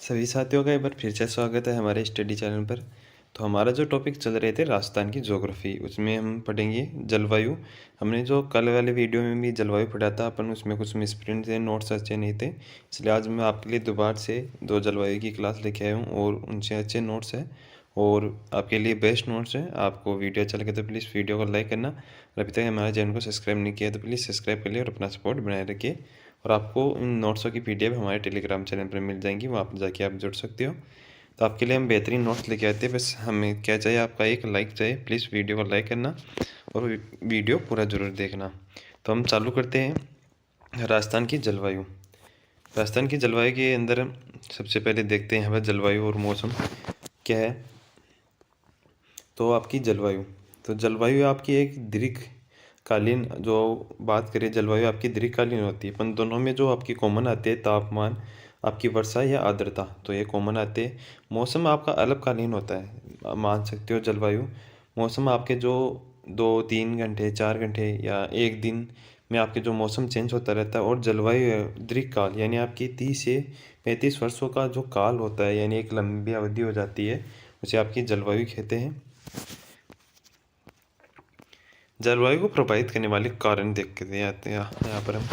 सभी साथियों का एक बार फिर से स्वागत है हमारे स्टडी चैनल पर। तो हमारा जो टॉपिक चल रहे थे राजस्थान की ज्योग्राफी, उसमें हम पढ़ेंगे जलवायु। हमने जो कल वाले वीडियो में भी जलवायु पढ़ा था, अपन उसमें कुछ मिसप्रिंट थे, नोट्स अच्छे नहीं थे, इसलिए आज मैं आपके लिए दोबारा से दो जलवायु की क्लास लेके आया हूँ और उनसे अच्छे नोट्स हैं और आपके लिए बेस्ट नोट्स हैं। आपको वीडियो अच्छा लगे तो प्लीज़ वीडियो को लाइक करना और अभी तक हमारे चैनल को सब्सक्राइब नहीं किया तो प्लीज़ सब्सक्राइब कर लिए और अपना सपोर्ट बनाए रखिए। और आपको इन नोट्सों की पीडीएफ हमारे टेलीग्राम चैनल पर मिल जाएंगी, वहाँ पर जाके आप जुड़ सकते हो। तो आपके लिए हम बेहतरीन नोट्स लेके आते हैं, बस हमें क्या चाहिए, आपका एक लाइक चाहिए। प्लीज़ वीडियो को लाइक करना और वीडियो पूरा ज़रूर देखना। तो हम चालू करते हैं राजस्थान की जलवायु। राजस्थान की जलवायु के अंदर हम सबसे पहले देखते हैं यहाँ पर जलवायु और मौसम क्या है। तो आपकी जलवायु, तो जलवायु आपकी एक दीर्घकालीन, जो बात करें जलवायु आपकी दीर्घकालीन होती है, पर दोनों में जो आपकी कॉमन आते हैं तापमान, आपकी वर्षा या आर्द्रता, तो ये कॉमन आते हैं। मौसम आपका अल्पकालीन होता है, मान सकते हो जलवायु। मौसम आपके जो 2-3 घंटे 4 घंटे या एक दिन में आपके जो मौसम चेंज होता रहता है। और जलवायु दीर्घकाल यानी आपकी 30 से 35 वर्षों का जो काल होता है, यानी एक लंबी अवधि हो जाती है, उसे आपकी जलवायु कहते हैं। जलवायु को प्रभावित करने वाले कारण देखते हैं यहाँ पर हम।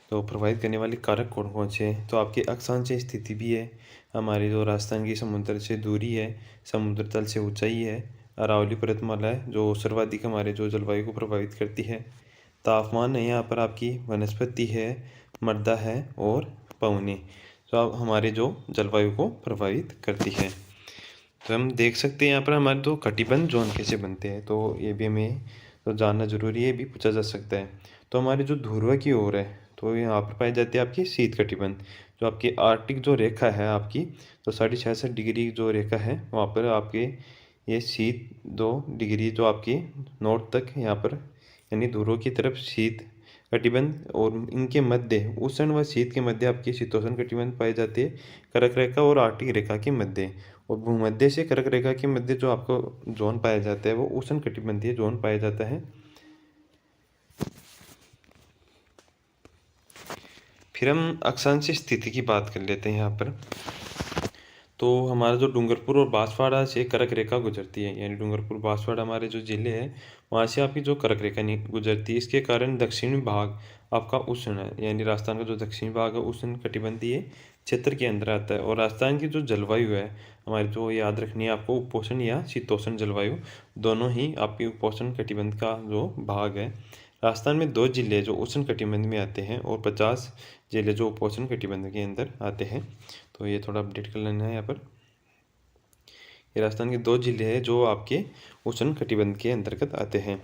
तो प्रभावित करने वाले कारक कौन कौन से हैं, तो आपकी अक्षांशीय स्थिति भी है, हमारी जो राजस्थान की समुद्र से दूरी है, समुद्र तल से ऊंचाई है, अरावली पर्वतमाला है जो सर्वाधिक हमारे जो जलवायु को प्रभावित करती है। तापमान है, यहाँ पर आपकी वनस्पति है, मृदा है और पवनी, तो अब हमारे जो जलवायु को प्रभावित करती है। तो हम देख सकते हैं यहाँ पर हमारे दो कटिबंध जोन कैसे बनते हैं, तो ये भी हमें तो जानना जरूरी है, भी पूछा जा सकता है। तो हमारी जो ध्रुव की ओर है, तो यहाँ पर पाई जाती है आपकी शीत कटिबंध। जो आपकी आर्कटिक जो रेखा है आपकी, तो 66.5 डिग्री जो रेखा है वहाँ पर आपके ये शीत 2 डिग्री जो आपकी नॉर्थ तक यहाँ पर, यानी ध्रुव की तरफ शीत कटिबंध, और इनके मध्य उष्ण व शीत के मध्य आपकी शीतोष्ण कटिबंध पाई जाती है, कर्क रेखा और आर्कटिक रेखा के मध्य। और भूमध्य से कर्क रेखा के मध्य जो आपको जोन पाया जाता है वो उष्ण कटिबंधीय जोन पाया जाता है। फिर हम अक्षांशीय स्थिति की बात कर लेते हैं यहाँ पर। तो हमारा जो डूंगरपुर और बांसवाड़ा से कर्क रेखा गुजरती है, यानी डूंगरपुर बांसवाड़ा हमारे जो जिले हैं वहाँ से आपकी जो कर्क रेखा गुजरती है, इसके कारण दक्षिणी भाग आपका उष्ण है, यानी राजस्थान का जो दक्षिणी भाग है उष्ण कटिबंधीय क्षेत्र के अंदर आता है। और राजस्थान की जो जलवायु है हमारी, जो याद रखनी है आपको, उपोष्ण या शीतोष्ण जलवायु, दोनों ही आपकी उपोष्ण कटिबंध का जो भाग है। राजस्थान में 2 जिले जो उष्ण कटिबंध में आते हैं और 50 जिले जो उपोष्ण कटिबंध के अंदर आते हैं। तो ये थोड़ा अपडेट कर लेना है यहाँ पर। ये राजस्थान के 2 जिले हैं जो आपके उष्ण कटिबंध के अंतर्गत आते हैं,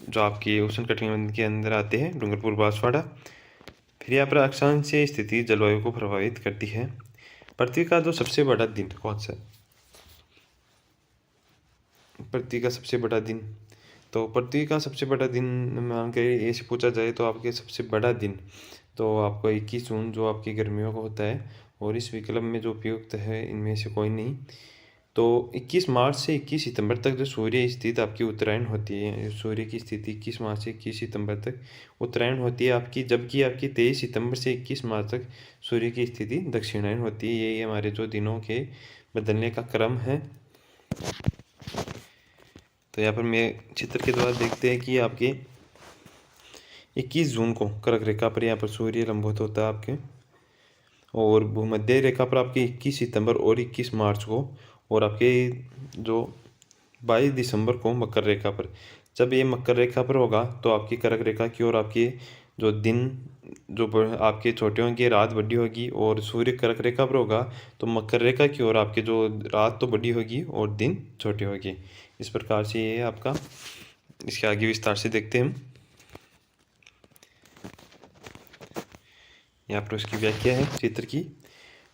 जो आपके उष्ण कटिबंध के अंदर आते हैं, डूंगरपुर बांसवाड़ा। फिर यहाँ पर अक्षांशीय स्थिति जलवायु को प्रभावित करती है। पृथ्वी का जो सबसे बड़ा दिन कौन सा है? पृथ्वी का सबसे बड़ा दिन, तो पृथ्वी का सबसे बड़ा दिन मान के ऐसे पूछा जाए तो आपके सबसे बड़ा दिन तो आपको 21 जून जो आपकी गर्मियों का होता है, और इस विकल्प में जो उपयुक्त है इनमें से कोई नहीं। तो 21 मार्च से 21 सितंबर तक जो सूर्य स्थिति आपकी उत्तरायण होती है, सूर्य की स्थिति 21 मार्च से 21 सितंबर तक उत्तरायण होती है आपकी, जबकि आपकी 23 सितंबर से 21 मार्च तक सूर्य की स्थिति दक्षिणायन होती है। यही हमारे जो दिनों के बदलने का क्रम है। तो यहाँ पर मैं चित्र के द्वारा देखते हैं कि आपके 21 जून को कर्क रेखा पर यहाँ पर सूर्य लंबवत होता है आपके, और भूमध्य रेखा पर आपके 21 सितंबर और 21 मार्च को, और आपके जो 22 दिसंबर को मकर रेखा पर। जब ये मकर रेखा पर होगा तो आपकी कर्क रेखा की ओर आपकी जो दिन जो आपके छोटे होंगे, रात बड़ी होगी, और सूर्य कर्क रेखा पर होगा तो मकर रेखा की ओर आपके जो रात तो बड़ी होगी और दिन छोटे होगी। इस प्रकार से ये आपका, इसके आगे विस्तार से देखते हैं हम। यहाँ पर उसकी व्याख्या है चित्र की।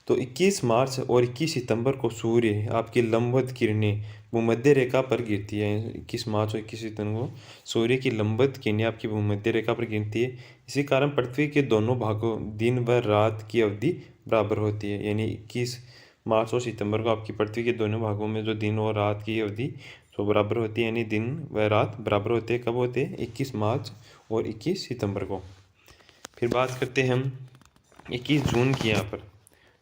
तो 21 मार्च और 21 सितंबर को सूर्य आपकी लंबवत किरणें भूमध्य रेखा पर गिरती है। 21 मार्च और 21 सितंबर को सूर्य की लंबवत किरणें आपकी भूमध्य रेखा पर गिरती है। इसी कारण पृथ्वी के दोनों भागों दिन व रात की अवधि बराबर होती है, यानी 21 मार्च और सितंबर को आपकी पृथ्वी के दोनों भागों में जो दिन और रात की अवधि तो बराबर होती है, यानी दिन व रात बराबर होते हैं। कब होते हैं? 21 मार्च और 21 सितंबर को। फिर बात करते हैं हम 21 जून की। यहाँ पर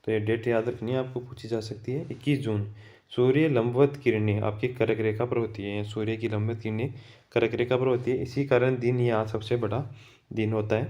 तो ये डेट याद रखनी है, आपको पूछी जा सकती है। 21 जून, सूर्य लंबवत किरणें आपकी कर्क रेखा पर होती है। सूर्य की लंबवत किरणें कर्क रेखा पर होती है, इसी कारण दिन यहाँ सबसे बड़ा दिन होता है,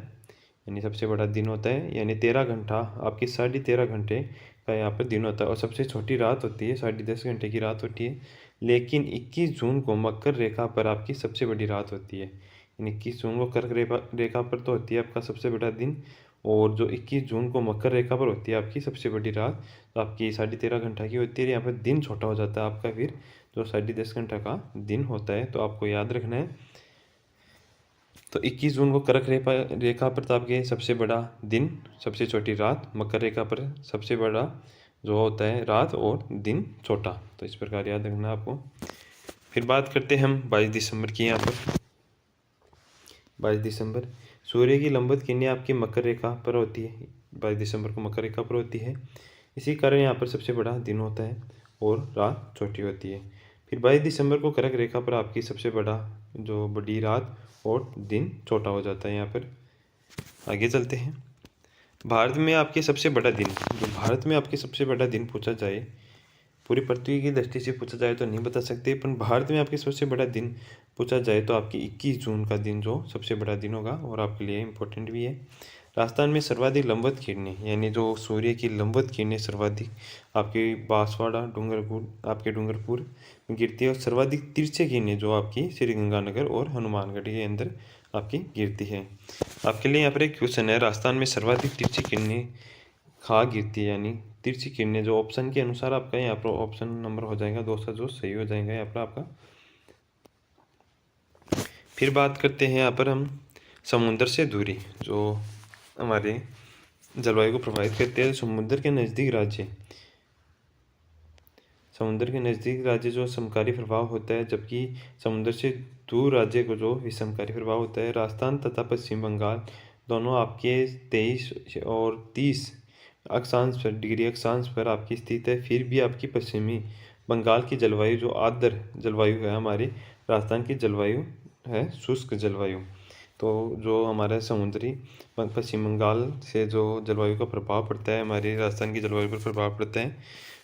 यानी सबसे बड़ा दिन होता है, यानी 13 घंटा आपकी 13.5 घंटे का यहाँ पर दिन होता है। और सबसे छोटी रात होती है, 10.5 घंटे की रात होती है। लेकिन 21 जून को मकर रेखा पर आपकी सबसे बड़ी रात होती है, यानी 21 जून को कर्क रेखा पर तो होती है आपका सबसे बड़ा दिन, और जो 21 जून को मकर रेखा पर होती है आपकी सबसे बड़ी रात, तो आपकी 13.5 घंटा की होती है। यहाँ पर दिन छोटा हो जाता है आपका, फिर जो 10.5 घंटा का दिन होता है, तो आपको याद रखना है। तो 21 जून को कर्क रेखा पर तो आपके सबसे बड़ा दिन, सबसे छोटी रात, मकर रेखा पर सबसे बड़ा जो होता है रात और दिन छोटा, तो इस प्रकार याद रखना आपको। फिर बात करते हैं हम 22 दिसंबर की। यहाँ पर 22 दिसंबर, सूर्य की लंबवत किरणें आपकी मकर रेखा पर होती है, 22 दिसंबर को मकर रेखा पर होती है, इसी कारण यहाँ पर सबसे बड़ा दिन होता है और रात छोटी होती है। फिर 22 दिसंबर को कर्क रेखा पर आपकी सबसे बड़ी रात और दिन छोटा हो जाता है। यहाँ पर आगे चलते हैं। भारत में आपके सबसे बड़ा दिन, जो भारत में आपके सबसे बड़ा दिन पूछा जाए, पूरी पृथ्वी की दृष्टि से पूछा जाए तो नहीं बता सकते, पर भारत में आपके सबसे बड़ा दिन पूछा जाए तो आपकी 21 जून का दिन जो सबसे बड़ा दिन होगा और आपके लिए इम्पोर्टेंट भी है। राजस्थान में सर्वाधिक लंबवत किरणें, यानी जो सूर्य की लंबवत किरणें सर्वाधिक आपके बांसवाड़ा डूंगरपुर में गिरती है, और सर्वाधिक तिरछे किरणें जो आपकी श्रीगंगानगर और हनुमानगढ़ के अंदर आपकी गिरती है। आपके लिए यहाँ पर एक क्वेश्चन है, राजस्थान में सर्वाधिक तिरछी किरणें कहाँ गिरती है, यानी तिरछी किरणें जो ऑप्शन के अनुसार आपका यहाँ पर ऑप्शन नंबर हो जाएगा दोस्तों, जो सही हो जाएगा यहाँ पर आपका। फिर बात करते हैं यहाँ पर हम समुद्र से दूरी, जो हमारे जलवायु को प्रभावित करते हैं। समुद्र के नज़दीक राज्य जो समकारी प्रभाव होता है, जबकि समुद्र से दूर राज्य को जो विषमकारी प्रभाव होता है। राजस्थान तथा पश्चिम बंगाल दोनों आपके 23 और 30 डिग्री अक्षांश पर आपकी स्थित है। फिर भी आपकी पश्चिमी बंगाल की जलवायु जो आर्द्र जलवायु है, हमारी राजस्थान की जलवायु है शुष्क जलवायु। तो जो हमारा समुद्री पश्चिम बंगाल से जो जलवायु का प्रभाव पड़ता है, हमारी राजस्थान की जलवायु पर प्रभाव पड़ता है।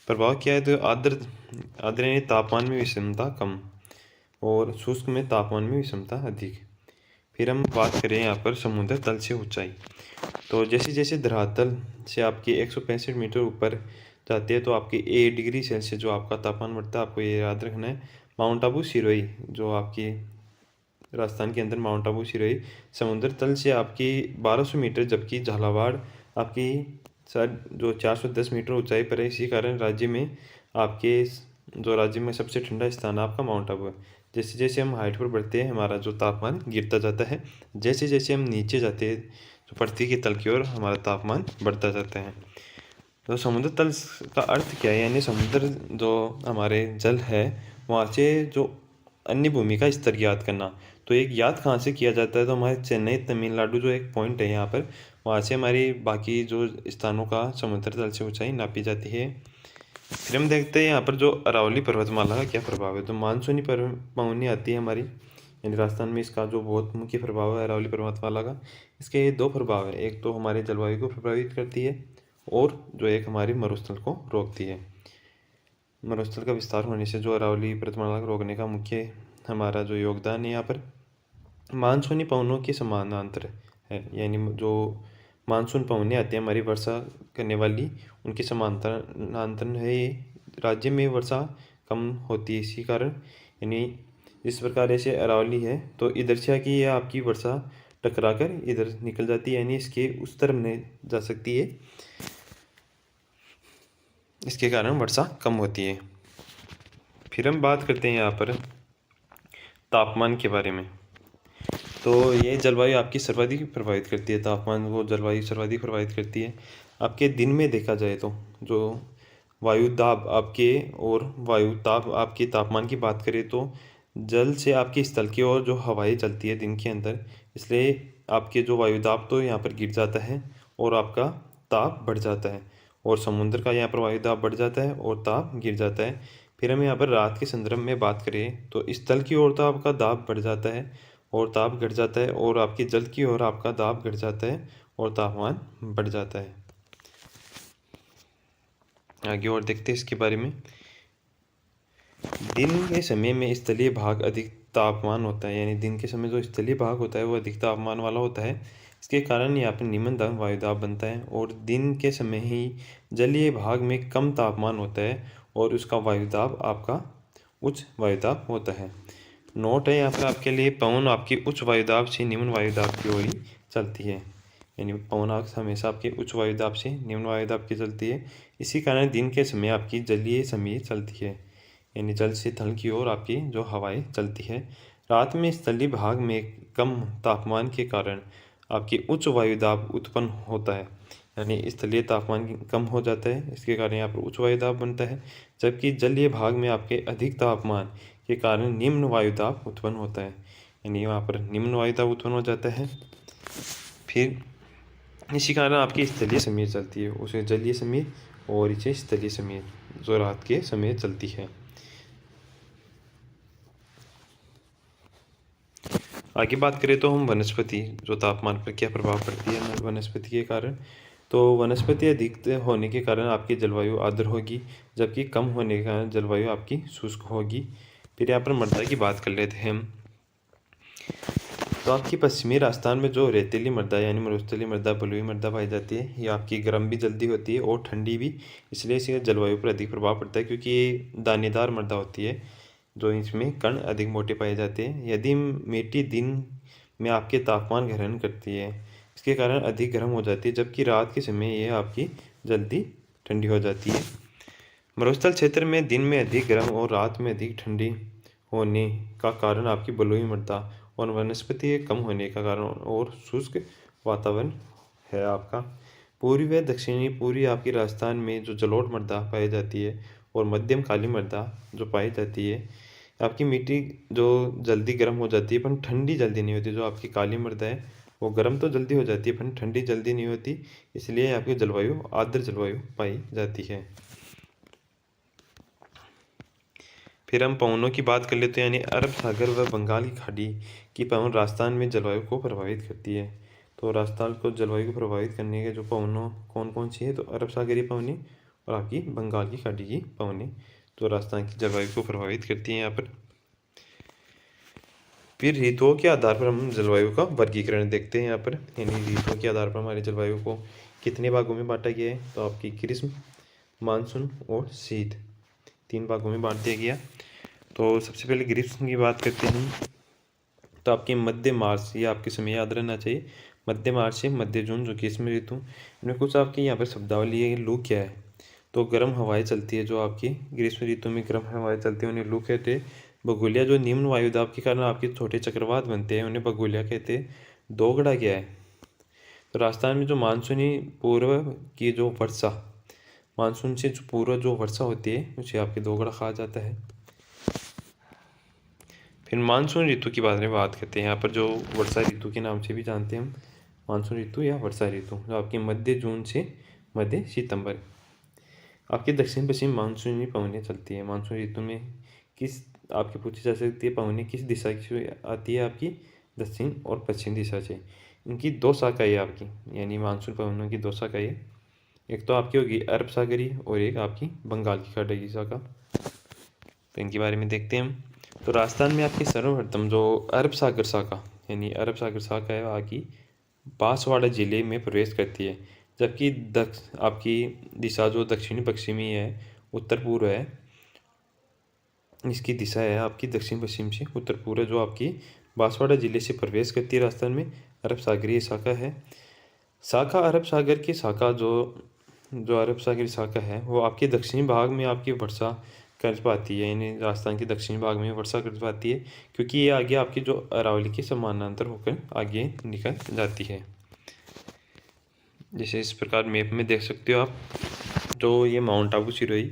प्रभाव क्या है, तो आर्द्र यानी तापमान में विषमता कम और शुष्क में तापमान में विषमता अधिक। फिर हम बात करें यहाँ पर समुद्र तल से ऊंचाई, तो जैसे जैसे धरातल से आपकी 165 मीटर ऊपर जाते हैं तो आपकी 1 डिग्री सेल्सियस जो आपका तापमान बढ़ता है, आपको ये याद रखना है। माउंट आबू सिरोही जो आपकी राजस्थान के अंदर माउंट आबू सिरोही समुद्र तल से आपकी 1200 मीटर, जबकि झालावाड़ आपकी जो 410 मीटर ऊंचाई पर है। इसी कारण राज्य में सबसे ठंडा स्थान आपका माउंट आबू है। जैसे जैसे हम हाइट पर बढ़ते हैं, हमारा जो तापमान गिरता जाता है, जैसे जैसे हम नीचे जाते हैं तो पृथ्वी के तल की ओर हमारा तापमान बढ़ता जाता है। तो समुद्र तल का अर्थ क्या है, यानी समुद्र जो हमारे जल है वहाँ से जो अन्य भूमि का स्तर ज्ञात करना। तो एक याद कहाँ से किया जाता है, तो हमारे चेन्नई तमिलनाडु जो एक पॉइंट है यहाँ पर, वहाँ से हमारी बाकी जो स्थानों का समुद्र तल से ऊंचाई नापी जाती है। फिर हम देखते हैं यहाँ पर जो अरावली पर्वतमाला का क्या प्रभाव है। तो मानसूनी पवनी आती है हमारी, यानी राजस्थान में इसका जो बहुत मुख्य प्रभाव है अरावली पर्वतमाला का, इसके ये 2 प्रभाव है। एक तो हमारे जलवायु को प्रभावित करती है और जो एक हमारी मरुस्थल को रोकती है। मरुस्थल का विस्तार होने से जो अरावली पर्वतमाला को रोकने का मुख्य हमारा जो योगदान है यहाँ पर मानसूनी पवनों के समानांतर है, यानी जो मानसून पवनें आती हैं हमारी वर्षा करने वाली, उनके समानांतर है। ये राज्य में वर्षा कम होती है, इसी कारण यानी इस प्रकार ऐसे अरावली है तो इधर से आके ये आपकी वर्षा टकरा कर इधर निकल जाती है, यानी इसके उस तरफ नहीं जा सकती है, इसके कारण वर्षा कम होती है। फिर हम बात करते हैं यहाँ पर तापमान के बारे में। तो ये जलवायु आपकी सर्वाधिक प्रभावित करती है, तापमान वो जलवायु सर्वाधिक प्रभावित करती है। आपके दिन में देखा जाए तो जो वायु दाब आपके और वायु ताप आपके तापमान की बात करें तो जल से आपकी स्थल की ओर जो हवाएं चलती है दिन के अंदर, इसलिए आपके जो वायु दाब तो यहाँ पर गिर जाता है और आपका ताप बढ़ जाता है, और समुद्र का यहाँ पर वायु दाब बढ़ जाता है और ताप गिर जाता है। फिर हम यहाँ पर रात के संदर्भ में बात करें तो स्थल की ओर तो आपका दाब बढ़ जाता है और ताप घट जाता है, और आपके जल की ओर आपका दाब घट जाता है और तापमान बढ़ जाता है। आगे और देखते हैं इसके बारे में। दिन के समय में स्थलीय भाग अधिक तापमान होता है, यानी दिन के समय जो स्थलीय भाग होता है वो अधिक तापमान वाला होता है। इसके कारण यहाँ पर निम्न दाब वायुदाब बनता है, और दिन के समय ही जलीय भाग में कम तापमान होता है और उसका वायुदाब आपका उच्च वायुदाब होता है। नोट है यहाँ पर आपके लिए, पवन आपकी उच्च वायुदाब से निम्न वायुदाब की ओर ही चलती है, यानी पवन हमेशा आपके उच्च वायुदाब से निम्न वायुदाब की चलती है। इसी कारण दिन के समय आपकी जलीय समय चलती है, यानी जल से थल की ओर आपकी जो हवाएं चलती है। रात में स्थलीय भाग में कम तापमान के कारण आपकी उच्च वायुदाब उत्पन्न होता है, यानी स्थलीय तापमान कम हो जाता है, इसके कारण यहाँ पर उच्च वायुदाब बनता है। जबकि जलीय भाग में आपके अधिक तापमान के कारण निम्न वायुदाब उत्पन्न होता है, यानी वहाँ पर निम्न वायुदाब उत्पन्न हो जाता है। फिर इसी कारण आपकी स्थलीय समीर चलती है, उसे जलीय समीर और इसे स्थलीय समीर जो रात के समय चलती है। आगे बात करें तो हम वनस्पति जो तापमान पर क्या प्रभाव पड़ती है वनस्पति के कारण। तो वनस्पति अधिक होने के कारण आपकी जलवायु आर्द्र होगी, जबकि कम होने के कारण जलवायु आपकी शुष्क होगी। फिर यहाँ पर मृदा की बात कर लेते हैं हम। तो आपकी पश्चिमी राजस्थान में जो रेतीली मृदा यानी मरुस्थलीय मृदा, बलुई मृदा पाई जाती है, ये आपकी गर्म भी जल्दी होती है और ठंडी भी, इसलिए इसे जलवायु पर अधिक प्रभाव पड़ता है, क्योंकि ये दानेदार मृदा होती है जो इसमें कण अधिक मोटे पाए जाते हैं। यदि मिट्टी दिन में आपके तापमान ग्रहण करती है, इसके कारण अधिक गर्म हो जाती है, जबकि रात के समय यह आपकी जल्दी ठंडी हो जाती है। मरुस्थल क्षेत्र में दिन में अधिक गर्म और रात में अधिक ठंडी होने का कारण आपकी बलुई मृदा और वनस्पति कम होने का कारण और शुष्क वातावरण है आपका। पूर्वी व दक्षिणी पूर्वी आपकी राजस्थान में जो जलोढ़ मृदा पाई जाती है और मध्यम काली मृदा जो पाई जाती है, आपकी मिट्टी जो जल्दी गर्म हो जाती है पर ठंडी जल्दी नहीं होती। जो आपकी काली मृदा है वो गर्म तो जल्दी हो जाती है पर ठंडी जल्दी नहीं होती, इसलिए आपकी जलवायु आर्द्र जलवायु पाई जाती है। फिर हम पवनों की बात कर लेते हैं, यानी अरब सागर व बंगाल की खाड़ी की पवन राजस्थान में जलवायु को प्रभावित करती है। तो राजस्थान को जलवायु को प्रभावित करने के जो पवनों कौन कौन सी है, तो अरब सागरीय पवनें और आपकी बंगाल की खाड़ी की पवनें तो राजस्थान की जलवायु को प्रभावित करती हैं यहाँ पर। फिर ऋतुओं के आधार पर हम जलवायु का वर्गीकरण देखते हैं यहाँ पर, यानी ऋतुओं के आधार पर हमारी जलवायु को कितने भागों में बांटा गया है। तो आपकी ग्रीष्म, मानसून और शीत 3 भागों में बांट दिया गया। तो सबसे पहले ग्रीष्म की बात करते हैं। तो आपके मध्य मार्च, ये आपके समय याद रहना चाहिए, मध्य मार्च से मध्य जून जो ग्रीष्म ऋतु, इनमें कुछ आपकी यहाँ पर शब्दावली है। लू क्या है, तो गर्म हवाएं चलती है, जो आपकी ग्रीष्म ऋतु में गर्म हवाएं चलती है उन्हें लू कहते हैं। बगुलिया जो निम्न वायुदाब के कारण आपके छोटे चक्रवात बनते हैं उन्हें बगुलिया कहते हैं। दोगड़ा क्या है, तो राजस्थान में जो मानसूनी पूर्व की जो वर्षा, मानसून से जो पूर्व जो वर्षा होती है उसे आपके दोगड़ा कहा जाता है। फिर मानसून ऋतु की बात करते हैं। यहाँ पर जो वर्षा ऋतु के नाम से भी जानते हैं हम, मानसून ऋतु या वर्षा ऋतु, जो आपकी मध्य जून से मध्य सितंबर आपकी दक्षिण पश्चिम मानसूनी पवनें चलती है। मानसून ऋतु में किस आपकी पूछी जा सकती है पवनें किस दिशा की आती है, आपकी दक्षिण और पश्चिम दिशा से। इनकी 2 शाखाएँ आपकी, यानी मानसून पवनों की 2 शाखाएँ, एक तो आपकी होगी अरब सागरी और एक आपकी बंगाल की खाड़ी की शाखा। तो इनके बारे में देखते हैं हम। तो राजस्थान में आपकी सर्वप्रथम जो अरब सागर शाखा, यानी अरब सागर शाखा है, आपकी बांसवाड़ा जिले में प्रवेश करती है, जबकि आपकी दिशा जो दक्षिणी पश्चिमी है, उत्तर पूर्व है, इसकी दिशा है आपकी दक्षिण पश्चिम से उत्तर पूर्व, जो आपकी बांसवाड़ा जिले से प्रवेश करती है राजस्थान में, अरब सागरीय शाखा है। शाखा अरब सागर की शाखा जो अरब सागरीय शाखा है वो आपके दक्षिणी भाग में आपकी वर्षा कर पाती है, यानी राजस्थान के दक्षिणी भाग में वर्षा कर पाती है, क्योंकि ये आगे आपकी जो अरावली के समानांतर होकर आगे निकल जाती है। जैसे इस प्रकार मैप में देख सकते हो आप, जो ये माउंट आबू सिरोही,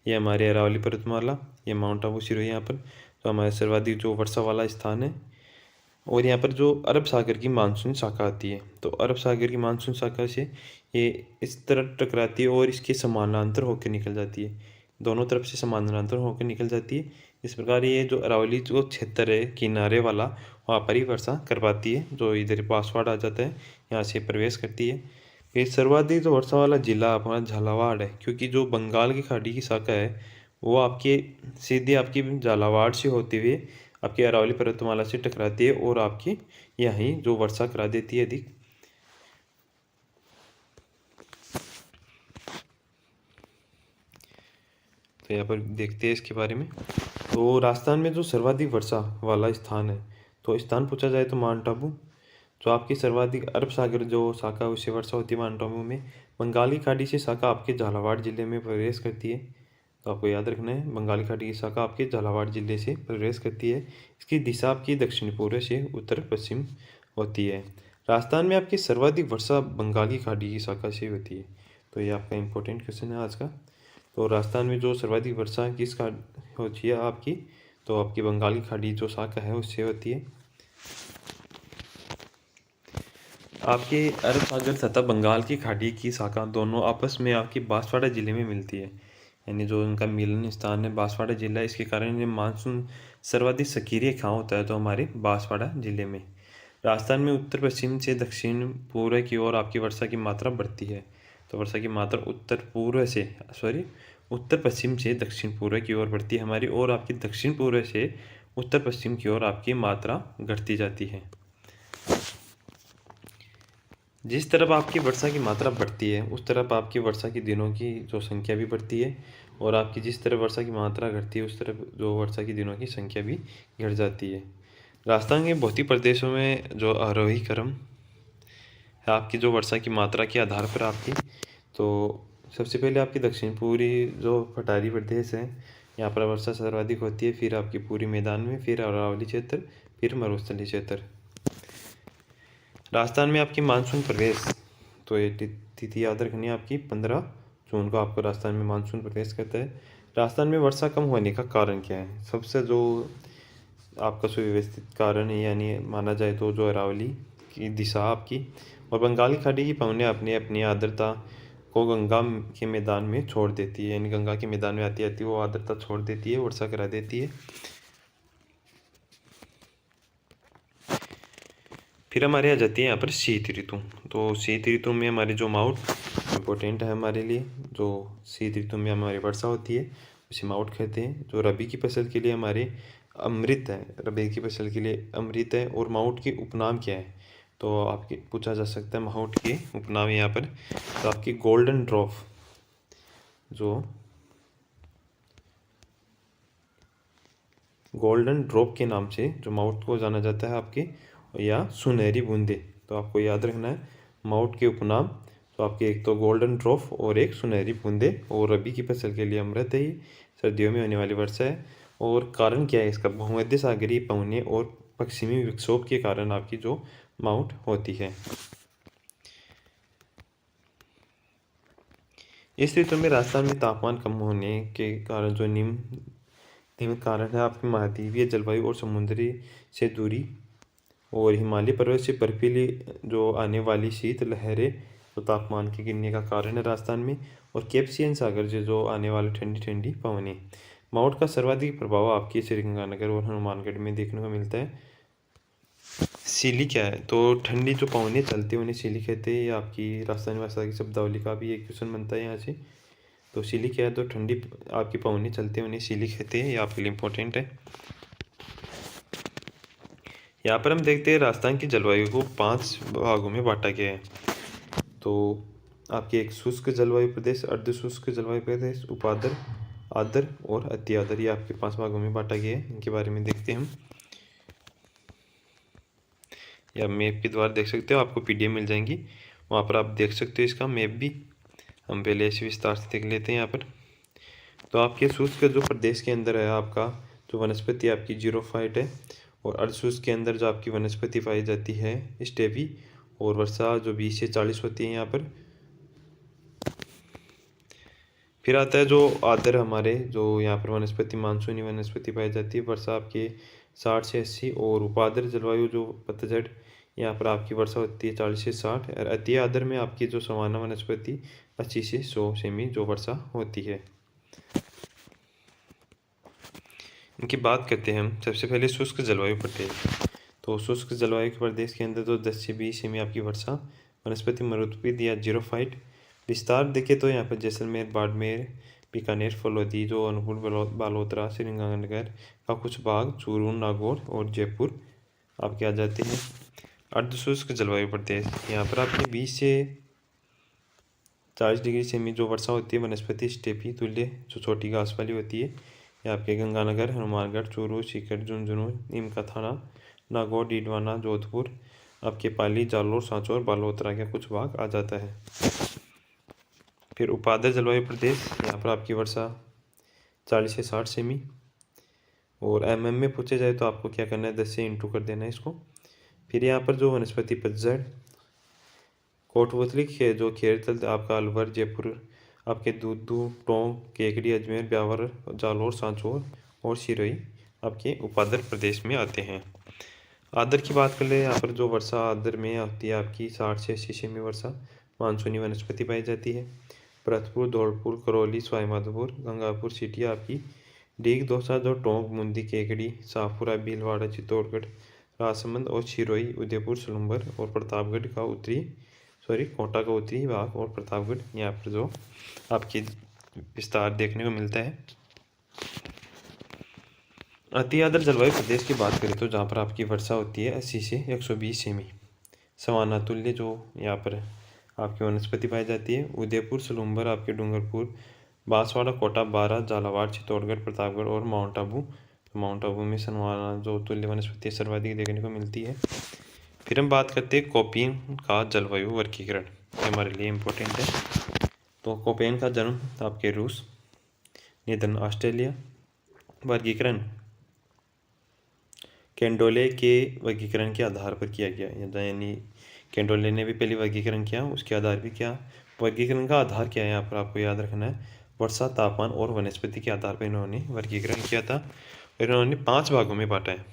ये हमारे अरावली पर्वतमाला, ये माउंट आबू सिरोही यहाँ पर तो हमारे सर्वाधिक जो वर्षा वाला स्थान है। और यहाँ पर जो अरब सागर की मानसून शाखा आती है, तो अरब सागर की मानसून शाखा से ये इस तरह टकराती है और इसके समानांतर होकर निकल जाती है, दोनों तरफ से समानांतर होकर निकल जाती है। इस प्रकार ये जो अरावली जो क्षेत्र है किनारे वाला, वहाँ पर ही वर्षा कर पाती है, जो इधर बांसवाड़ा आ जाता है, यहाँ से प्रवेश करती है। ये सर्वाधिक जो वर्षा वाला जिला अपना झालावाड़ है, क्योंकि जो बंगाल की खाड़ी की शाखा है वो आपके सीधे आपकी झालावाड़ से होते हुए आपकी अरावली पर्वतमाला से टकराती है और आपकी यहीं जो वर्षा करा देती है अधिक। तो यहाँ पर देखते हैं इसके बारे में। तो राजस्थान में जो सर्वाधिक वर्षा वाला स्थान है, तो स्थान पूछा जाए तो माउंट आबू। जो आपकी सर्वाधिक अरब सागर जो शाखा उससे वर्षा होती है माउंट आबू में। बंगाली खाड़ी से शाखा आपके झालावाड़ जिले में प्रवेश करती है, तो आपको याद रखना है बंगाली खाड़ी की शाखा आपके झालावाड़ जिले से प्रवेश करती है। इसकी दिशा आपकी दक्षिण पूर्व से उत्तर पश्चिम होती है। राजस्थान में आपकी सर्वाधिक वर्षा बंगाली खाड़ी की शाखा से होती है, तो ये आपका इम्पोर्टेंट क्वेश्चन है आज का। तो राजस्थान में जो सर्वाधिक वर्षा किस का होती है आपकी, तो आपकी बंगाली खाड़ी जो शाखा है उससे होती है। आपके अरब सागर तथा बंगाल की खाड़ी की शाखा दोनों आपस में आपकी बांसवाड़ा जिले में मिलती है, यानी जो इनका मिलन स्थान है बांसवाड़ा जिला है। इसके कारण ये मानसून सर्वाधिक सक्रिय कहाँ होता है, तो हमारे बांसवाड़ा जिले में। राजस्थान में उत्तर पश्चिम से दक्षिण पूर्व की ओर आपकी वर्षा की मात्रा बढ़ती है, तो वर्षा की मात्रा उत्तर पश्चिम से दक्षिण पूर्व की ओर बढ़ती है हमारी, और आपकी दक्षिण पूर्व से उत्तर पश्चिम की ओर आपकी मात्रा घटती जाती है। जिस तरफ आपकी वर्षा की मात्रा बढ़ती है उस तरफ आपकी वर्षा के दिनों की जो संख्या भी बढ़ती है, और आपकी जिस तरफ वर्षा की मात्रा घटती है उस तरफ जो वर्षा के दिनों की संख्या भी घट जाती है। राजस्थान के बहुती प्रदेशों में जो आरोही क्रम है आपकी जो वर्षा की मात्रा के आधार पर आपकी, तो सबसे पहले आपकी दक्षिण पूर्वी जो पठारी प्रदेश है यहाँ पर वर्षा सर्वाधिक होती है, फिर आपकी पूरी मैदान में, फिर अरावली क्षेत्र, फिर मरुस्थलीय क्षेत्र। राजस्थान में आपकी मानसून प्रवेश, तो ये तिथि याद रखनी है आपकी 15 जून को आपको राजस्थान में मानसून प्रवेश करता है। राजस्थान में वर्षा कम होने का कारण क्या है, सबसे जो आपका सुव्यवस्थित कारण है, यानी माना जाए तो जो अरावली की दिशा आपकी और बंगाल की खाड़ी की पवनें अपनी अपनी आर्द्रता को गंगा के मैदान में छोड़ देती है, यानी गंगा के मैदान में आती आती वो आर्द्रता छोड़ देती है, वर्षा करा देती है। फिर हमारे आ जाती है यहाँ पर शीत ऋतु। तो शीत ऋतु में हमारे जो माउट इम्पोर्टेंट है हमारे लिए, जो शीत ऋतु में हमारी वर्षा होती है उसे माउट कहते हैं। जो रबी की फसल के लिए हमारे अमृत है, रबी की फसल के लिए अमृत है। और माउट के उपनाम क्या है, तो आपके पूछा जा सकता है माउट के उपनाम यहाँ पर। तो आपकी गोल्डन ड्रॉप, जो गोल्डन ड्रॉप के नाम से जो माउट को जाना जाता है आपके, या सुनहरी बूंदे, तो आपको याद रखना है माउट के उपनाम। तो आपके एक तो गोल्डन ड्रॉप और एक सुनहरी बूंदे, और रबी की फसल के लिए अमृत है, ये सर्दियों में होने वाली वर्षा है। और कारण क्या है इसका, भूमध्य सागरीय पवनें और पश्चिमी विक्षोभ के कारण आपकी जो माउट होती है। इस ऋतु में राजस्थान में तापमान कम होने के कारण जो निम्न कारण है आपकी महाद्वीपीय जलवायु और समुद्री से दूरी और हिमालय पर्वत से बर्फीली जो आने वाली शीत लहरें तो तापमान के गिरने का कारण है राजस्थान में। और कैप्सियन सागर से जो आने वाली ठंडी ठंडी पवनें। माउट का सर्वाधिक प्रभाव आपकी श्रीगंगानगर और हनुमानगढ़ में देखने को मिलता है। सीली क्या है, तो ठंडी जो पवनें चलती हैं उन्हें सीली कहते हैं। ये आपकी राजस्थानी भाषा की शब्दावली का भी एक क्वेश्चन बनता है यहाँ से। तो सीली क्या है, तो ठंडी आपकी पवनें चलती हैं उन्हें सीली कहते हैं, ये आपके लिए इम्पोर्टेंट है। यहाँ पर हम देखते हैं राजस्थान की जलवायु को 5 भागों में बांटा गया है। तो आपके एक शुष्क जलवायु प्रदेश, अर्ध शुष्क जलवायु प्रदेश, उपाद्र, आर्द्र और अति आर्द्र, ये आपके 5 भागों में बांटा गया है। इनके बारे में देखते हैं हम। या मैप के द्वारा देख सकते हो, आपको पीडीएफ मिल जाएंगी, वहाँ पर आप देख सकते हो इसका मैप भी। हम पहले इसे विस्तार से देख लेते हैं यहाँ पर। तो आपके शुष्क जो प्रदेश के अंदर है आपका जो वनस्पति आपकी जीरोफाइट है, और अर्धशुष्क के अंदर जो आपकी वनस्पति पाई जाती है स्टेपी, और वर्षा जो 20 से 40 होती है यहाँ पर। फिर आता है जो आर्द्र हमारे जो यहाँ पर वनस्पति मानसूनी वनस्पति पाई जाती है, वर्षा आपके 60 से 80। और उपाद्र जलवायु जो पतझड़, यहाँ पर आपकी वर्षा होती है 40 से 60। और अति आर्द्र में आपकी जो सामान्य वनस्पति 25 से 100 सेमी जो वर्षा होती है। इनकी बात करते हैं हम। सबसे पहले शुष्क जलवायु प्रदेश। तो शुष्क जलवायु के प्रदेश के अंदर तो 10 से 20 सेमी आपकी वर्षा वनस्पति मरुस्थलीय या जीरोफाइट। विस्तार देखें तो यहाँ पर जैसलमेर, बाड़मेर, बीकानेर, फलोदी, जो अनूपपुर, बालोतरा, श्रीगंगानगर का कुछ भाग, चूरू, नागौर और जयपुर आपके आ जाते हैं। अर्धशुष्क जलवायु प्रदेश, यहाँ पर आपके 20 से 40 डिग्री सेमी जो वर्षा होती है वनस्पति स्टेपी तुल्य जो छोटी घास वाली होती है। ये आपके गंगानगर, हनुमानगढ़, चूरू, सीकर, झुंझुनू, नीमका थाना, नागौर, डीडवाना, जोधपुर, आपके पाली, जालोर, सांचौर, बालोतरा का कुछ भाग आ जाता है। फिर उपाध्याय जलवायु प्रदेश, यहाँ पर आपकी वर्षा 40 से 60 सेमी। और में पूछे जाए तो आपको क्या करना है, 10 से इंटू कर देना है इसको। फिर यहाँ पर जो वनस्पति पतझड़, कोटपुतली जो खेरतल आपका अलवर, जयपुर, आपके दूदू, टोंक, केकड़ी, अजमेर, ब्यावर, जालोर, सांचौर और सिरोही आपके उपाध्याय प्रदेश में आते हैं। आदर की बात कर ले, यहाँ पर जो वर्षा आदर में आती है आपकी 60 से 80 सेमी वर्षा मानसूनी वनस्पति पाई जाती है। भरतपुर, धौलपुर, करौली, सवाईमाधोपुर, गंगापुर सिटी आपकी डीग, दौसा, जो टोंक, बूंदी, केकड़ी, शाहपुरा, भीलवाड़ा, चित्तौड़गढ़, राजसमंद और सिरोही, उदयपुर, सलूंबर और प्रतापगढ़ का कोटा का उत्तरी भाग और प्रतापगढ़, यहाँ पर जो आपकी विस्तार देखने को मिलता है। अति आर्द्र जलवायु प्रदेश की बात करें तो जहाँ पर आपकी वर्षा होती है 80 से 120 सेमी सवाना तुल्य जो यहाँ पर आपकी वनस्पति पाई जाती है। उदयपुर, सलूंबर, आपके डूंगरपुर, बांसवाड़ा, कोटा, बारा, झालावाड़, चित्तौड़गढ़, प्रतापगढ़ और माउंट आबू। माउंट आबू में सवाना जो तुल्य वनस्पति सर्वाधिक देखने को मिलती है। फिर हम बात करते हैं कोपेन का जलवायु वर्गीकरण, हमारे लिए इम्पोर्टेंट है। तो कोपेन का जन्म आपके रूस, नीदरलैंड, ऑस्ट्रेलिया। वर्गीकरण कैंडोले के वर्गीकरण के आधार पर किया गया, यानी कैंडोले ने भी पहले वर्गीकरण किया, उसके आधार पर क्या वर्गीकरण का आधार क्या है यहाँ पर आपको याद रखना है। वर्षा, तापमान और वनस्पति के आधार पर इन्होंने वर्गीकरण किया था और इन्होंने 5 भागों में बांटा है।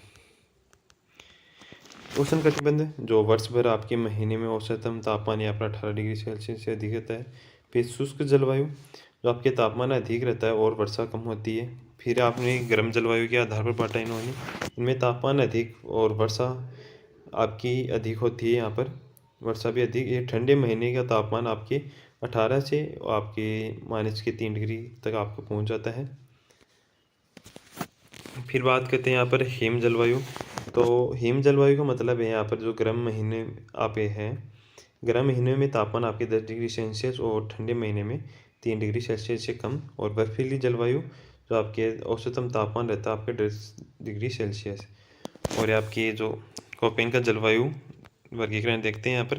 उष्णकटिबंध जो वर्ष भर आपके महीने में औसतम तापमान यहाँ पर 18 डिग्री सेल्सियस से अधिक रहता है। फिर शुष्क जलवायु जो आपके तापमान अधिक रहता है और वर्षा कम होती है। फिर आपने गर्म जलवायु के आधार पर बांटा इन्होंने, इनमें तापमान अधिक और वर्षा आपकी अधिक होती है, यहाँ पर वर्षा भी अधिक। ये ठंडे महीने का तापमान आपके 18 से आपके -3 डिग्री तक आपको पहुँच जाता है। फिर बात करते हैं यहाँ पर हिम जलवायु। तो हिम जलवायु का मतलब है यहाँ पर जो गर्म महीने आपे हैं, गर्म महीने में तापमान आपके 10 डिग्री सेल्सियस और ठंडे महीने में 3 डिग्री सेल्सियस से कम। और बर्फीली जलवायु जो आपके औसतम तापमान रहता है आपके 10 डिग्री सेल्सियस। और आपकी जो कोपेन का जलवायु वर्गीकरण देखते हैं यहाँ पर,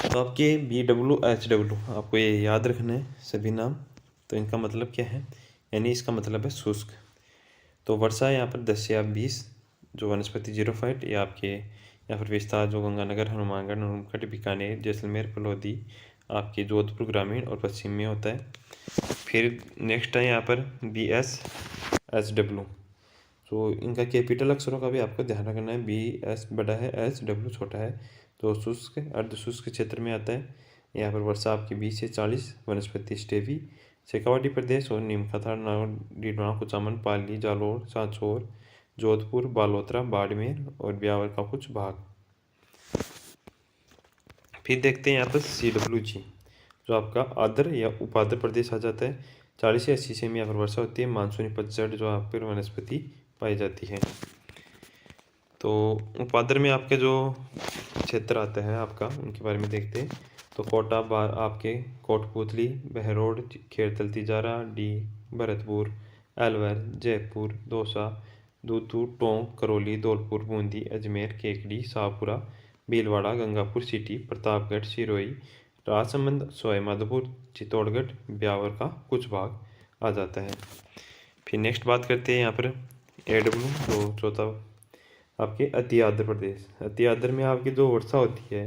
तो आपके BWHW आपको ये याद रखना है सभी नाम। तो इनका मतलब क्या है, यानी इसका मतलब है शुष्क। तो वर्षा यहाँ पर 10 से 20 जो वनस्पति जीरोफाइट, या आपके यहाँ पर विस्तार जो गंगानगर, हनुमानगढ़, नूरकट, बीकानेर, जैसलमेर, फलोदी, आपके जोधपुर ग्रामीण और पश्चिम में होता है। फिर नेक्स्ट है यहाँ पर BSHW। तो इनका कैपिटल अक्षरों का भी आपको ध्यान रखना है, BS बड़ा है, SW छोटा है। तो शुष्क अर्धशुष्क क्षेत्र में आता है। यहाँ पर वर्षा आपकी 20 से 40, वनस्पति स्टेपी, शेखावाटी प्रदेश और नीमका थाना, डीडवाना, कुचामन, पाली, जालोर, सांचौर, जोधपुर, बालोतरा, बाड़मेर और ब्यावर का कुछ भाग। फिर देखते हैं यहाँ पर CWG जो आपका आर्द्र या उपाद्र प्रदेश आ जाता है। 40 से 80 सेमी यहाँ पर वर्षा होती है। मानसूनी पतझड़ जो आप पर वनस्पति पाई जाती है। तो उपाद्र में आपके जो क्षेत्र आते हैं आपका, उनके बारे में देखते हैं। तो कोटा, आपके कोटपुतली, बहरोड, खेरतल, तिजारा, डी, भरतपुर, अलवर, जयपुर, दौसा, दूदू, टोंक, करौली, धौलपुर, बूंदी, अजमेर, केकड़ी, शाहपुरा, भीलवाड़ा, गंगापुर सिटी, प्रतापगढ़, सिरोही, राजसमंद, सवाईमाधोपुर, चित्तौड़गढ़, ब्यावर का कुछ भाग आ जाता है। फिर नेक्स्ट बात करते हैं यहाँ पर AW जो चौथा आपके अति आर्द्र प्रदेश। अति आर्द्र में आपकी जो वर्षा होती है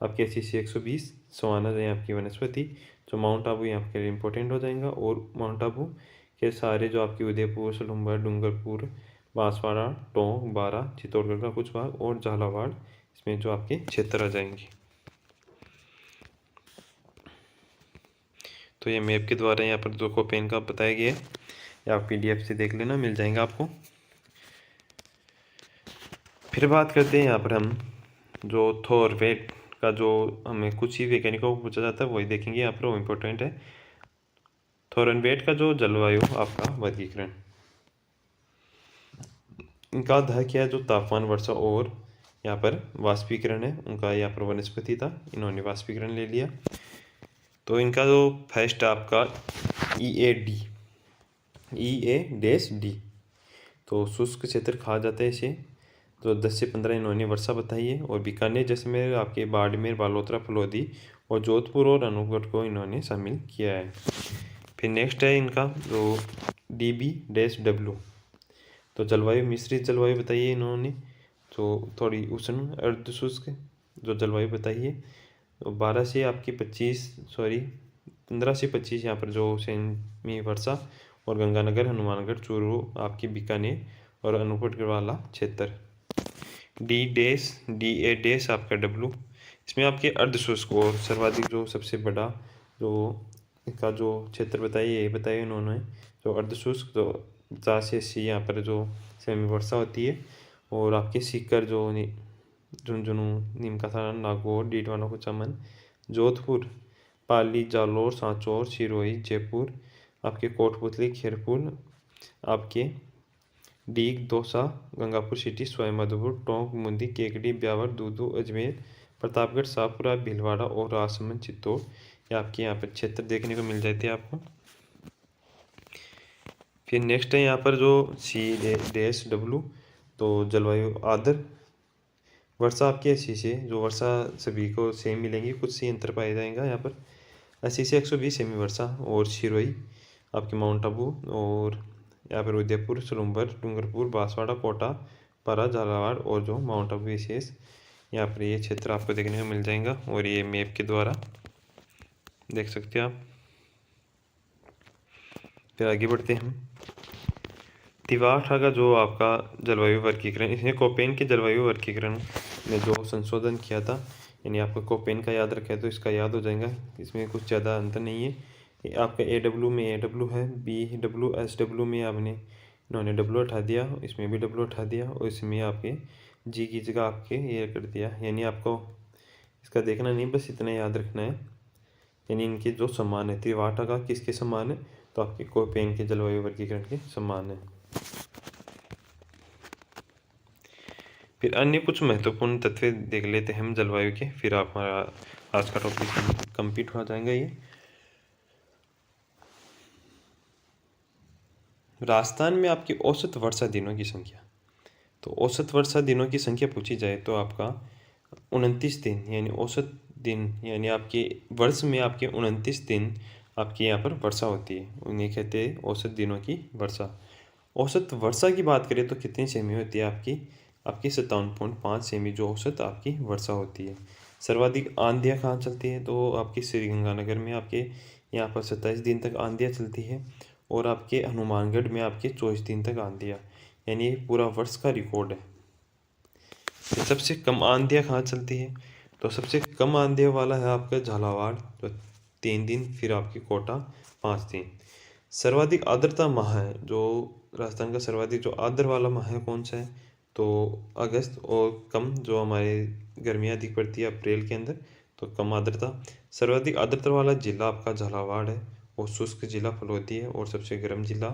आपके 80 से 120 सवाना है आपकी वनस्पति। जो माउंट आबू यहाँ आपके लिए इंपॉर्टेंट हो जाएगा। और माउंट आबू के सारे जो आपकी उदयपुर, सलूंबर, डूंगरपुर, बांसवाड़ा, टोंक, बारा, चित्तौड़गढ़ का कुछ भाग और झालावाड़ इसमें जो आपके क्षेत्र आ जाएंगे। तो ये मैप के द्वारा यहाँ पर जो कोपेन का बताया गया है, या आप PDF से देख लेना, मिल जाएगा आपको। फिर बात करते हैं यहाँ पर हम जो थोरवेट का जो हमें कुछ ही वैज्ञानिकों को पूछा जाता है वही देखेंगे यहाँ पर, वो इम्पोर्टेंट है। थोरनबेट का जो जलवायु आपका वर्गीकरण, इनका अध्याय क्या है, जो तापमान, वर्षा और यहाँ पर वाष्पीकरण है। उनका यहाँ पर वनस्पति था, इन्होंने वाष्पीकरण ले लिया। तो इनका जो फर्स्ट आपका EA-D, तो शुष्क क्षेत्र कहा जाता है इसे। तो 10 से 15 इन्होंने वर्षा बताई है। और बीकानेर, जैसलमेर, आपके बाड़मेर, बालोतरा, फलौदी और जोधपुर और अनूपगढ़ को इन्होंने शामिल किया है। फिर नेक्स्ट है इनका जो DB-W, तो जलवायु मिश्रित जलवायु बताई है इन्होंने, तो थोड़ी उष्ण अर्ध शुष्क जो जलवायु बताई है। तो 15 से 25 यहाँ पर जो सेमी वर्षा, और गंगानगर, हनुमानगढ़, चूरू, आपकी बीकानेर और अनूपगढ़ वाला क्षेत्र। DA- आपका W, इसमें आपके अर्ध शुष्क और सर्वाधिक जो सबसे बड़ा जो इसका जो क्षेत्र बताइए, ये बताइए उन्होंने, जो अर्ध शुष्क, तो 50 से 80 यहाँ पर जो सेमी वर्षा होती है। और आपके सीकर जो झुंझुनू, नीमकाथान, नागौर, डीडवाना, कुचामन, जोधपुर, पाली, जालोर, सांचौर, सिरोही, जयपुर, आपके कोटपुतली, खैरपुर, आपके डीग, दौसा, गंगापुर सिटी, सवाईमाधोपुर, टोंक, मुंदी, केकड़ी, ब्यावर, दूदू, अजमेर, प्रतापगढ़, शाहपुरा, भीलवाड़ा और राजसमंद, चित्तौड़, ये आपके यहाँ पर क्षेत्र देखने को मिल जाते हैं आपको। फिर नेक्स्ट है यहाँ पर जो CDSW, तो जलवायु आर्द्र वर्षा आपकी 80 से, जो वर्षा सभी को सेम मिलेंगी, कुछ सी अंतर पाया जाएगा यहाँ पर। 80 से 120 सेमी वर्षा। और सिरोही, आपके माउंट आबू, और यहाँ पर उदयपुर, सलूम्बर, डूंगरपुर, बांसवाड़ा, कोटा, पारा, झालावाड़ और जो माउंट आबू विशेष, यहाँ पर ये क्षेत्र आपको देखने को मिल जाएगा। और ये मैप के द्वारा देख सकते हैं आप। फिर आगे बढ़ते हैं हम। तिवाठा का जो आपका जलवायु वर्गीकरण, इसने कोपेन के जलवायु वर्गीकरण में जो संशोधन किया था, यानी आपको कोपेन का याद रखा है तो इसका याद हो जाएगा, इसमें कुछ ज़्यादा अंतर नहीं है। ये आपका AW में AW है, BW-SW में आपने इन्होंने W हटा दिया, इसमें भी W हटा दिया, और इसमें आपके G की जगह आपके ये कर दिया। यानी आपको इसका देखना नहीं, बस इतना याद रखना है। यानी इनके जो समान है, त्रिवाटा का किसके समान है, तो आपके कोपेन के जलवायु वर्गीकरण के समान है। फिर अन्य कुछ महत्वपूर्ण तत्व देख लेते हैं हम जलवायु के, फिर आप हमारा आज का टॉपिक कंप्लीट हो जाएगा। ये राजस्थान में आपकी औसत वर्षा दिनों की संख्या, तो औसत वर्षा दिनों की संख्या पूछी जाए तो आपका 29 दिन, यानी औसत दिन, यानी आपके वर्ष में आपके 29 दिन आपके यहाँ पर वर्षा होती है, उन्हें कहते हैं औसत दिनों की वर्षा। औसत वर्षा की बात करें तो कितनी सेमी होती है आपकी 57.5 सेमी जो औसत आपकी वर्षा होती है। सर्वाधिक आंधियाँ कहाँ चलती है, तो आपकी श्रीगंगानगर में आपके यहाँ पर 27 दिन तक आंधियाँ चलती है। और आपके हनुमानगढ़ में आपके 24 दिन तक आंधियाँ, यानी ये पूरा वर्ष का रिकॉर्ड है। तो सबसे कम आंधियाँ कहाँ चलती है, तो सबसे कम आंधियाँ वाला है आपका झालावाड़, जो 3 दिन, फिर आपकी कोटा 5 दिन। सर्वाधिक आर्द्रता माह है, जो राजस्थान का सर्वाधिक जो आर्द्र वाला माह है कौन सा है, तो अगस्त, और कम जो हमारे गर्मियाँ अधिक पड़ती है अप्रैल के अंदर, तो कम आर्द्रता। सर्वाधिक आर्द्रता वाला जिला आपका झालावाड़ है, और शुष्क जिला फलौदी है, और सबसे गर्म जिला,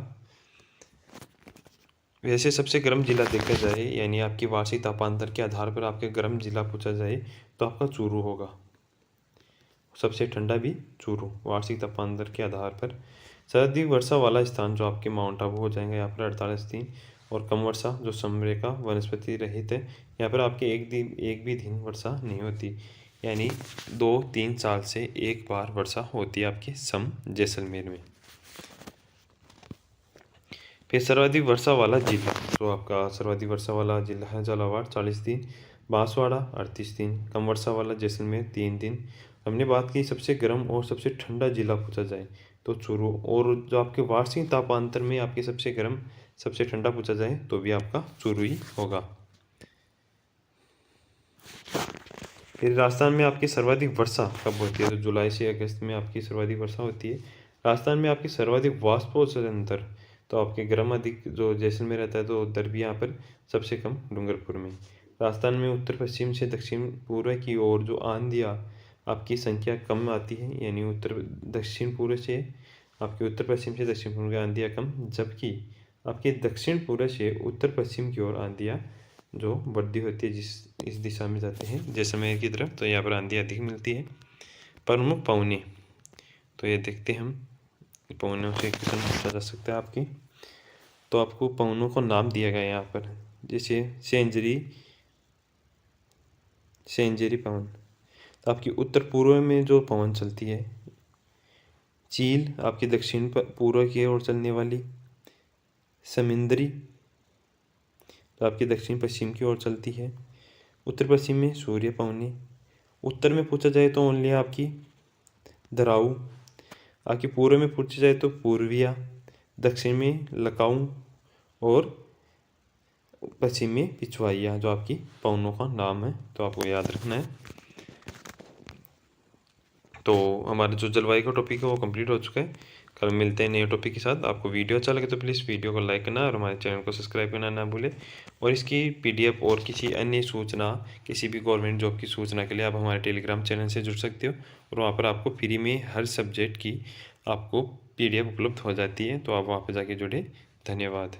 वैसे सबसे गर्म जिला देखा जाए, यानी आपकी वार्षिक तापांतर के आधार पर आपके गर्म जिला पूछा जाए तो आपका चूरू होगा। सबसे ठंडा भी चूरू, वार्षिक तापांतर के आधार पर। सर्वाधिक वर्षा वाला स्थान जो आपके माउंट आबू हो जाएंगे यहाँ पर 48 दिन। और कम वर्षा जो समरेखा वनस्पति रहित है, यहाँ पर आपके एक भी दिन वर्षा नहीं होती, यानी 2-3 साल से एक बार वर्षा होती है आपके जैसलमेर में। फिर सर्वाधिक वर्षा वाला जिला, जो आपका सर्वाधिक वर्षा वाला जिला है झालावाड़ 40 दिन, बांसवाड़ा 38 दिन, कम वर्षा वाला जैसलमेर 3 दिन। हमने बात की सबसे गर्म और सबसे ठंडा जिला पूछा जाए तो चूरू, और जो आपके वार्षिक तापांतर में आपके सबसे गर्म सबसे ठंडा पूछा जाए तो भी आपका चूरू ही होगा। फिर राजस्थान में आपकी सर्वाधिक वर्षा कब होती है, तो जुलाई से अगस्त में आपकी सर्वाधिक वर्षा होती है। राजस्थान में आपकी सर्वाधिक वाष्पोत्सर्जन, तो आपके गर्म अधिक जो जैसलमेर रहता है, तो उधर भी यहाँ पर सबसे कम डूंगरपुर में। राजस्थान में उत्तर पश्चिम से दक्षिण पूर्व की ओर जो आंधियाँ आपकी संख्या कम आती है, यानी उत्तर दक्षिण पूर्व से आपके उत्तर पश्चिम से दक्षिण पूर्व की आंधियाँ कम, जबकि आपके दक्षिण पूर्व से उत्तर पश्चिम की ओर आंधियाँ जो बढ़ती होती है, इस दिशा में जाते हैं जैसलमेर की तरफ, तो यहाँ पर आंधी अधिक मिलती है। प्रमुख पवने, तो ये देखते हैं हम पवनों से क्वेश्चन पूछा जा सकता है आपकी। तो आपको पवनों को नाम दिया गया है यहाँ पर, जैसे सेंजेरी पवन। तो आपकी उत्तर पूर्व में जो पवन चलती है, चील आपकी दक्षिण पूर्व की ओर चलने वाली, समिंदरी तो आपकी दक्षिण पश्चिम की ओर चलती है। उत्तर पश्चिम में सूर्य पवनी। उत्तर में पूछा जाए तो ओनली आपकी दराऊ। आपकी पूर्व में पूछा जाए तो पूर्विया, दक्षिण में लकाऊ और पश्चिम में पिछवाइया जो आपकी पवनों का नाम है, तो आपको याद रखना है। तो हमारा जो जलवायु का टॉपिक है वो कंप्लीट हो चुका है। कल मिलते हैं नए टॉपिक के साथ। आपको वीडियो अच्छा लगे तो प्लीज़ वीडियो को लाइक करना और हमारे चैनल को सब्सक्राइब करना ना भूलें। और इसकी पीडीएफ और किसी अन्य सूचना, किसी भी गवर्नमेंट जॉब की सूचना के लिए आप हमारे टेलीग्राम चैनल से जुड़ सकते हो, और वहाँ पर आपको फ्री में हर सब्जेक्ट की आपको पीडीएफ उपलब्ध हो जाती है, तो आप वहाँ पर जाके जुड़े। धन्यवाद।